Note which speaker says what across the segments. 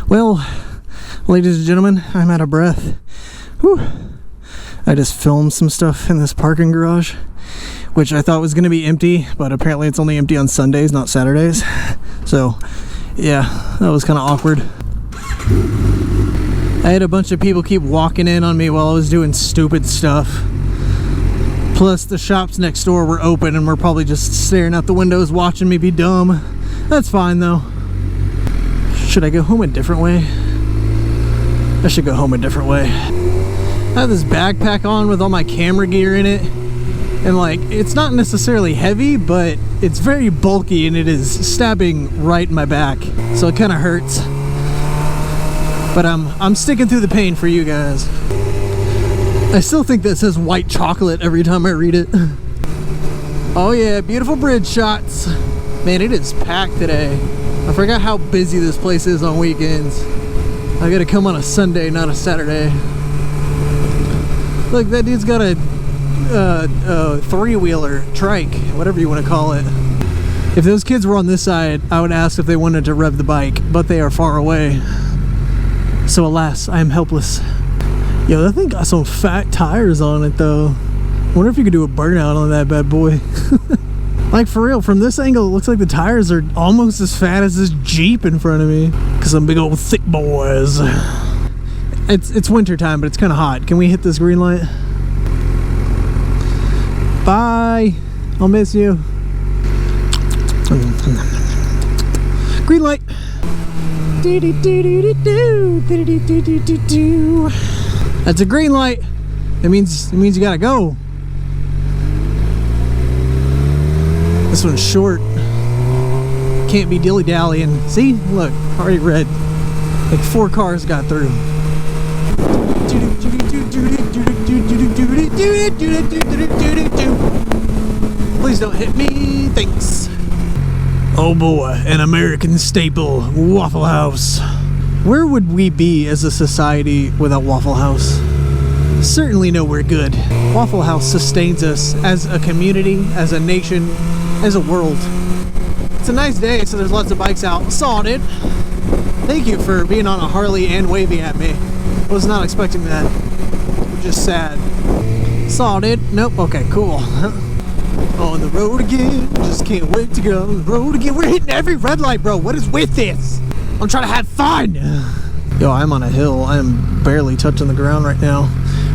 Speaker 1: Well, ladies and gentlemen, I'm out of breath. Whew. I just filmed some stuff in this parking garage, which I thought was going to be empty, but apparently it's only empty on Sundays, not Saturdays. So, yeah, that was kind of awkward. I had a bunch of people keep walking in on me while I was doing stupid stuff. Plus, the shops next door were open and were probably just staring out the windows watching me be dumb. That's fine, though. Should I go home a different way? I should go home a different way. I have this backpack on with all my camera gear in it. And like, it's not necessarily heavy, but it's very bulky and it is stabbing right in my back. So it kind of hurts. But I'm sticking through the pain for you guys. I still think that says white chocolate every time I read it. Oh yeah, beautiful bridge shots. Man, it is packed today. I forgot how busy this place is on weekends. I gotta come on a Sunday, not a Saturday. Look, that dude's got a three-wheeler, trike, whatever you want to call it. If those kids were on this side, I would ask if they wanted to rev the bike, but they are far away. So alas, I am helpless. Yo, that thing got some fat tires on it though. Wonder if you could do a burnout on that bad boy. Like for real, from this angle, it looks like the tires are almost as fat as this Jeep in front of me. Cause I'm big old thick boys. It's winter time, but it's kind of hot. Can we hit this green light? Bye. I'll miss you. Green light. That's a green light. It means you gotta go. This one's short. Can't be dilly-dallying. See? Look, already red. Like 4 cars got through. Please don't hit me. Thanks. Oh boy, an American staple, Waffle House. Where would we be as a society without Waffle House? Certainly nowhere good. Waffle House sustains us as a community, as a nation, as a world. It's a nice day, so there's lots of bikes out. Saw it. Thank you for being on a Harley and waving at me. Was not expecting that. Just sad. Saw it. Nope. Okay, cool. On the road again. Just can't wait to go on the road again. We're hitting every red light, bro. What is with this? I'm trying to have fun. Yo, I'm on a hill. I am barely touching the ground right now.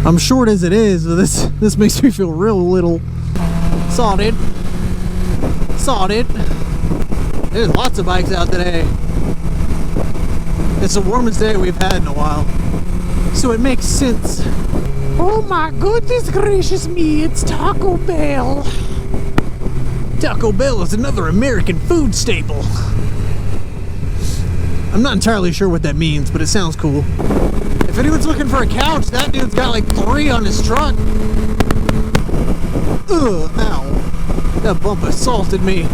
Speaker 1: I'm short as it is, but this makes me feel real little. Saw it. Saw it. There's lots of bikes out today. It's the warmest day we've had in a while. So it makes sense. Oh my goodness gracious me, it's Taco Bell. Taco Bell is another American food staple. I'm not entirely sure what that means, but it sounds cool. If anyone's looking for a couch, that dude's got like 3 on his truck. Ugh, ow. That bump assaulted me.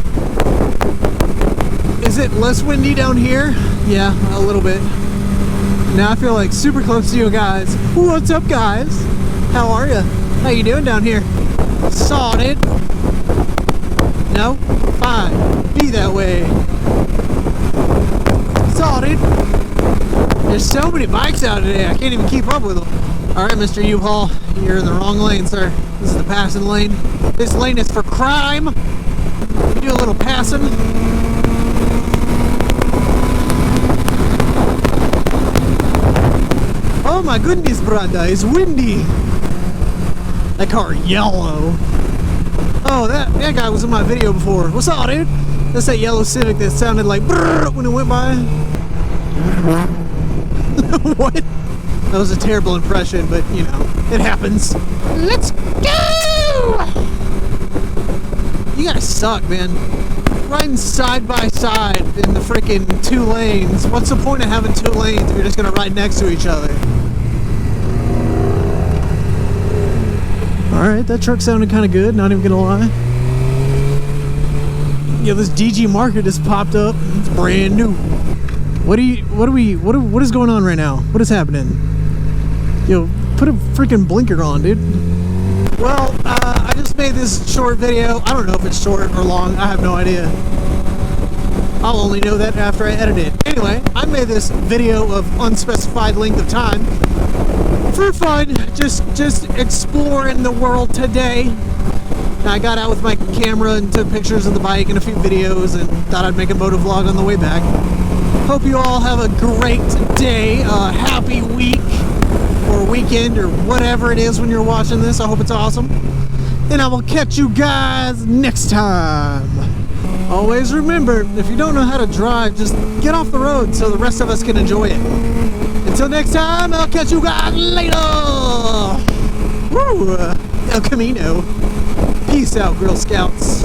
Speaker 1: Is it less windy down here? Yeah, a little bit. Now I feel like super close to you guys. What's up, guys? How are you? How you doing down here? Sawed it. No? Fine. Be that way. Sawed it. There's so many bikes out today, I can't even keep up with them. Alright, Mr. U-Haul, you're in the wrong lane, sir. This is the passing lane. This lane is for crime. You do a little passing. Oh my goodness, brother, it's windy. That car yellow. Oh, that guy was in my video before. What's up, dude? That's that yellow Civic that sounded like brrr when it went by. What? That was a terrible impression, but you know, it happens. Let's go! You guys suck, man. Riding side by side in the freaking 2 lanes. What's the point of having 2 lanes if you're just gonna ride next to each other? Alright, that truck sounded kind of good, not even gonna lie. Yo, this DG Market just popped up. It's brand new. What is going on right now? What is happening? Yo, put a freaking blinker on, dude. Well, I just made this short video. I don't know if it's short or long. I have no idea. I'll only know that after I edit it. Anyway, I made this video of unspecified length of time for fun, just exploring the world today. I got out with my camera and took pictures of the bike and a few videos and thought I'd make a motovlog on the way back. Hope you all have a great day, a happy week, or weekend, or whatever it is when you're watching this. I hope it's awesome. And I will catch you guys next time. Always remember, if you don't know how to drive, just get off the road so the rest of us can enjoy it. Until next time, I'll catch you guys later. Woo! El Camino. Peace out, Girl Scouts.